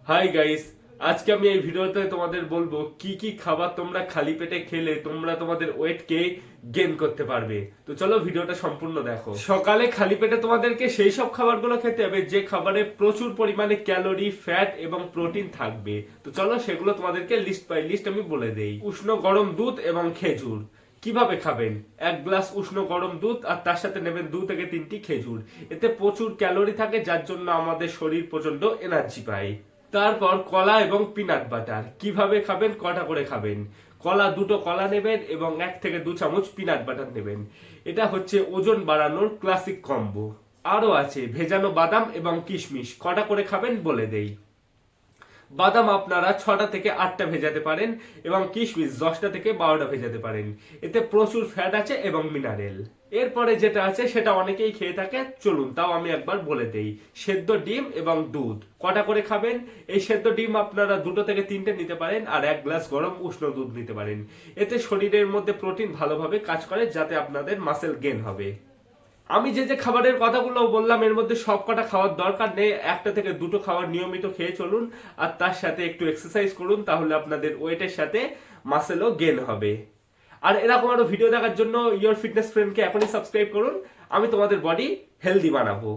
Hi guys, আজকে আমি এই ভিডিওতে তোমাদের বলবো কি কি খাবার তোমরা খালি পেটে খেলে তোমরা তোমাদের ওয়েটকে গেইন করতে পারবে। তো চলো ভিডিওটা সম্পূর্ণ দেখো। সকালে খালি পেটে তোমাদেরকে সেই সব খাবারগুলো খেতে হবে যে খাবারে প্রচুর পরিমাণে ক্যালোরি, ফ্যাট এবং প্রোটিন থাকবে। তো চলো সেগুলো তোমাদেরকে লিস্ট বাই লিস্ট আমি বলে দেই। উষ্ণ গরম দুধ এবং খেজুর। কিভাবে খাবেন? এক গ্লাস উষ্ণ গরম দুধ আর তার সাথে নেবেন 2 থেকে 3টি খেজুর। এতে প্রচুর ক্যালোরি থাকে যার জন্য আমাদের শরীর প্রচন্ড এনার্জি পায়। তারপর কলা এবং পিনাট বাটার। কিভাবে খাবেন? কটা করে খাবেন? দুটো কলা নেবেন এবং 1 থেকে 2 চামচ পিনাট বাটার নেবেন। এটা হচ্ছে ওজন বাড়ানোর ক্লাসিক কম্বো। আরো আছে ভেজানো বাদাম এবং কিশমিশ। কটা করে খাবেন বলে দেই। বাদাম আপনারা 6টা থেকে 8টা ভেজাতে পারেন এবং কিশমিশ 10টা থেকে 12টা ভেজাতে পারেন। এতে প্রচুর ফ্যাট আছে এবং মিনারেল। এরপরে যেটা আছে সেটা অনেকেই খেয়ে থাকে, চলুন তাও আমি একবার বলে দেই। সেদ্ধ ডিম এবং দুধ। কটা করে খাবেন? এই সেদ্ধ ডিম আপনারা 2 থেকে 3টে নিতে পারেন আর 1 গ্লাস গরম উষ্ণ দুধ নিতে পারেন। এতে শরীরের মধ্যে প্রোটিন ভালোভাবে কাজ করে যাতে আপনাদের মাসেল গেইন হবে। আমি যে যে খাবারের কথাগুলো বললাম এর মধ্যে সব কটা খাওয়ার দরকার নেই, 1 থেকে 2টো খাবার নিয়মিত খেয়ে চলুন আর তার সাথে একটু এক্সারসাইজ করুন, তাহলে আপনাদের ওয়েটের সাথে মাসেলও গেইন হবে। আর এরকম আরো ভিডিও দেখার জন্য ইওর ফিটনেস ফ্রেন্ডকে এখনই সাবস্ক্রাইব করুন। আমি তোমাদের বডি হেলদি বানাবো।